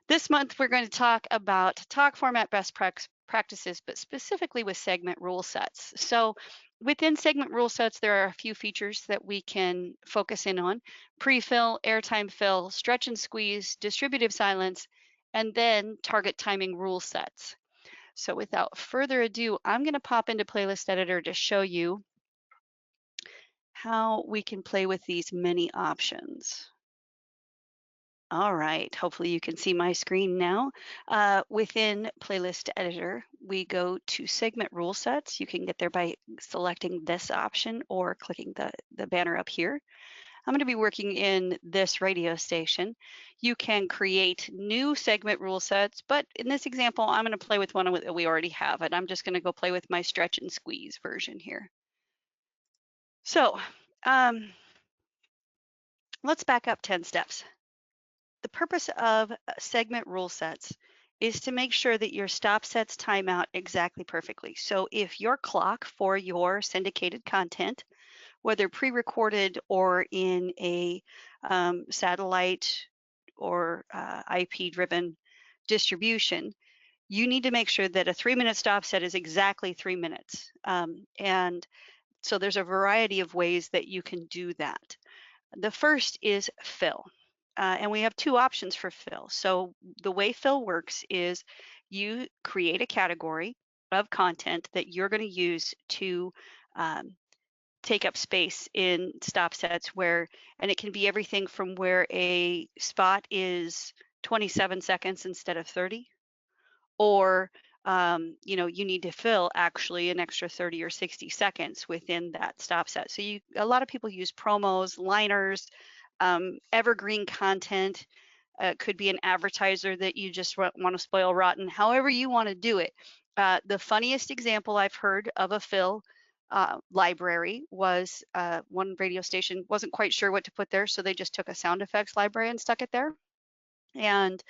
This month, we're going to talk about talk format best practices, but specifically with segment rule sets. So, within segment rule sets, there are a few features that we can focus in on: pre-fill, airtime fill, stretch and squeeze, distributive silence, and then target timing rule sets. So, without further ado, I'm going to pop into Playlist Editor to show you how we can play with these many options. All right, hopefully you can see my screen now. Within Playlist Editor, we go to Segment Rule Sets. You can get there by selecting this option or clicking the banner up here. I'm going to be working in this radio station. You can create new segment rule sets, but in this example, I'm going to play with one that we already have, and I'm just going to go play with my stretch and squeeze version here. So let's back up 10 steps. The purpose of segment rule sets is to make sure that your stop sets time out exactly perfectly. So if your clock for your syndicated content, whether pre-recorded or in a satellite or IP-driven distribution, you need to make sure that a 3-minute stop set is exactly 3 minutes. And so there's a variety of ways that you can do that. The first is fill. And we have two options for fill. So the way fill works is you create a category of content that you're going to use to um, take up space in stop sets and it can be everything from where a spot is 27 seconds instead of 30, or you need to fill actually an extra 30 or 60 seconds within that stop set. So a lot of people use promos, liners, evergreen content. Could be an advertiser that you just want to spoil rotten, however you want to do it. The funniest example I've heard of a fill library was one radio station wasn't quite sure what to put there, so they just took a sound effects library and stuck it there. And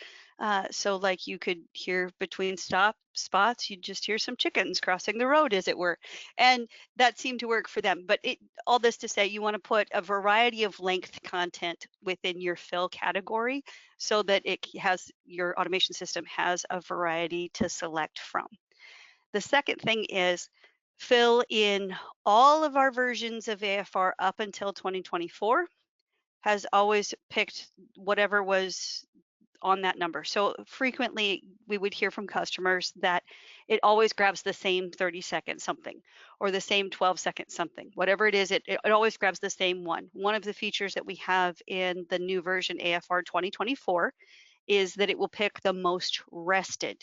so like you could hear between stop spots, you'd just hear some chickens crossing the road, as it were. And that seemed to work for them. But all this to say, you want to put a variety of length content within your fill category so that your automation system has a variety to select from. The second thing is fill in all of our versions of AFR up until 2024 has always picked whatever was on that number. So frequently we would hear from customers that it always grabs the same 30-second something or the same 12-second something. Whatever it is, it always grabs the same one. One of the features that we have in the new version AFR 2024 is that it will pick the most rested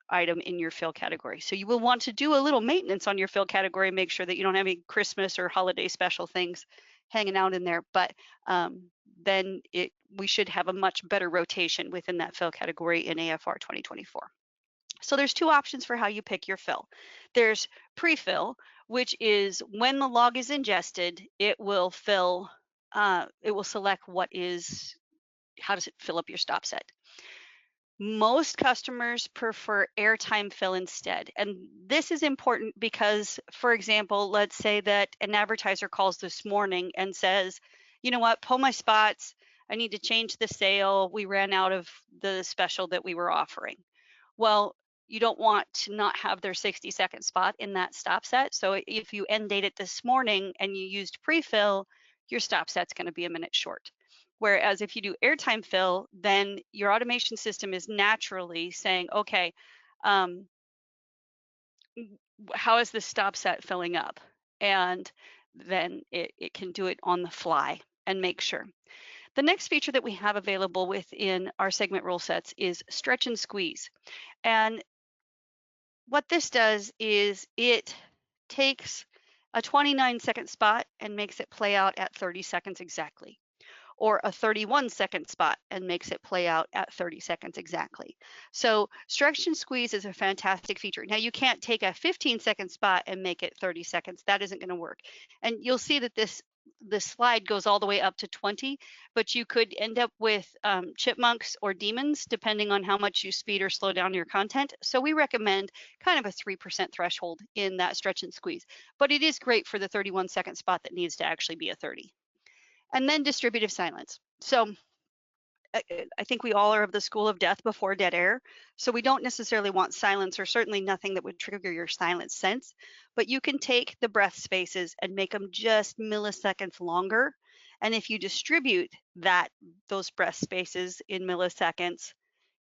item in your fill category. So you will want to do a little maintenance on your fill category, make sure that you don't have any Christmas or holiday special things hanging out in there. But then we should have a much better rotation within that fill category in AFR 2024. So there's two options for how you pick your fill. There's pre-fill, which is when the log is ingested, it will select how does it fill up your stop set. Most customers prefer airtime fill instead. And this is important because, for example, let's say that an advertiser calls this morning and says, you know what, pull my spots. I need to change the sale. We ran out of the special that we were offering. Well, you don't want to not have their 60-second spot in that stop set. So if you end date it this morning and you used pre-fill, your stop set's going to be a minute short. Whereas if you do airtime fill, then your automation system is naturally saying, okay, how is this stop set filling up? And then it can do it on the fly and make sure. The next feature that we have available within our segment rule sets is stretch and squeeze. And what this does is it takes a 29-second spot and makes it play out at 30 seconds exactly, or a 31-second spot and makes it play out at 30 seconds exactly. So stretch and squeeze is a fantastic feature. Now you can't take a 15-second spot and make it 30 seconds. That isn't going to work. And you'll see that this slide goes all the way up to 20, but you could end up with chipmunks or demons depending on how much you speed or slow down your content. So we recommend kind of a 3% threshold in that stretch and squeeze, but it is great for the 31-second spot that needs to actually be a 30. And then distributive silence. So I think we all are of the school of death before dead air. So we don't necessarily want silence, or certainly nothing that would trigger your silent sense. But you can take the breath spaces and make them just milliseconds longer. And if you distribute those breath spaces in milliseconds,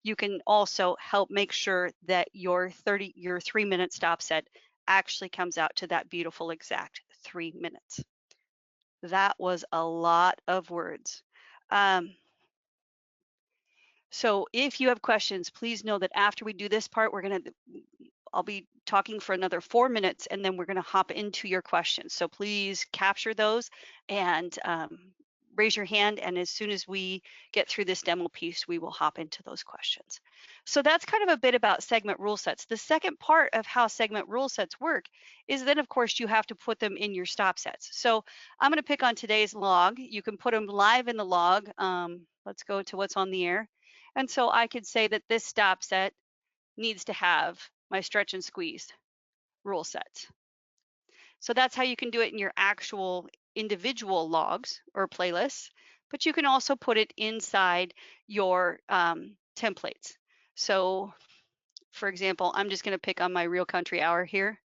you can also help make sure that your 3-minute stop set actually comes out to that beautiful exact 3 minutes. That was a lot of words. Um, so if you have questions, please know that after we do this part, I'll be talking for another 4 minutes, and then we're going to hop into your questions. So please capture those and raise your hand. And as soon as we get through this demo piece, we will hop into those questions. So that's kind of a bit about segment rule sets. The second part of how segment rule sets work is then, of course, you have to put them in your stop sets. So I'm going to pick on today's log. You can put them live in the log. Let's go to what's on the air. And so I could say that this stop set needs to have my stretch and squeeze rule sets. So that's how you can do it in your actual individual logs or playlists, but you can also put it inside your templates. So for example, I'm just going to pick on my real country hour here.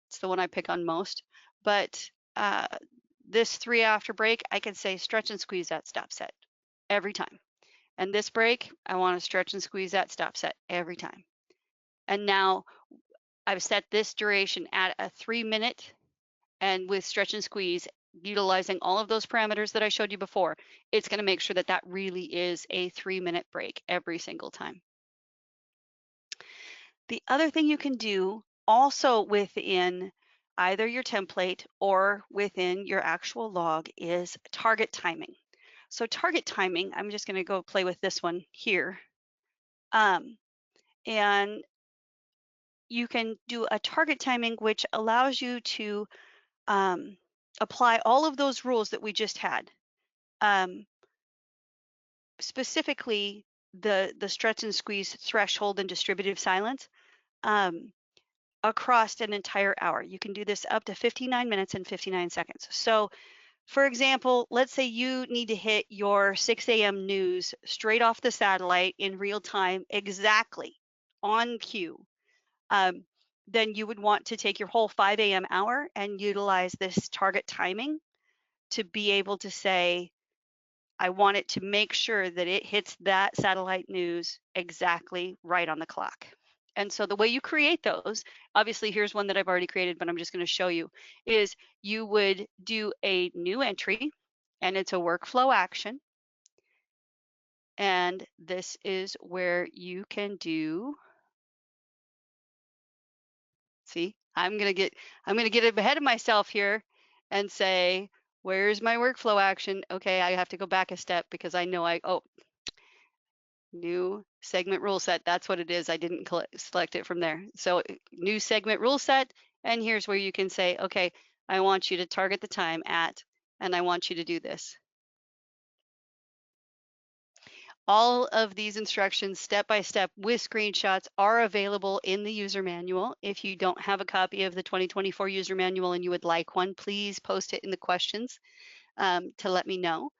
It's the one I pick on most, but this 3 after break, I can say stretch and squeeze that stop set every time. And this break, I want to stretch and squeeze that stop set every time. And now I've set this duration at a 3-minute, and with stretch and squeeze, utilizing all of those parameters that I showed you before, it's going to make sure that that really is a 3-minute break every single time. The other thing you can do also within either your template or within your actual log is target timing. So target timing, I'm just going to go play with this one here. And you can do a target timing, which allows you to apply all of those rules that we just had. Specifically, the stretch and squeeze threshold and distributive silence across an entire hour. You can do this up to 59 minutes and 59 seconds. So for example, let's say you need to hit your 6 a.m. news straight off the satellite in real time, exactly on cue. Then you would want to take your whole 5 a.m. hour and utilize this target timing to be able to say, I want it to make sure that it hits that satellite news exactly right on the clock. And so the way you create those, obviously here's one that I've already created, but I'm just going to show you, is you would do a new entry, and it's a workflow action. And this is where you can do, see, I'm gonna get ahead of myself here and say, where's my workflow action? Okay, I have to go back a step because I know new segment rule set. That's what it is. I didn't select it from there. So new segment rule set, and here's where you can say, okay, I want you to target the time at, and I want you to do this. All of these instructions, step by step with screenshots, are available in the user manual. If you don't have a copy of the 2024 user manual and you would like one, please post it in the questions to let me know.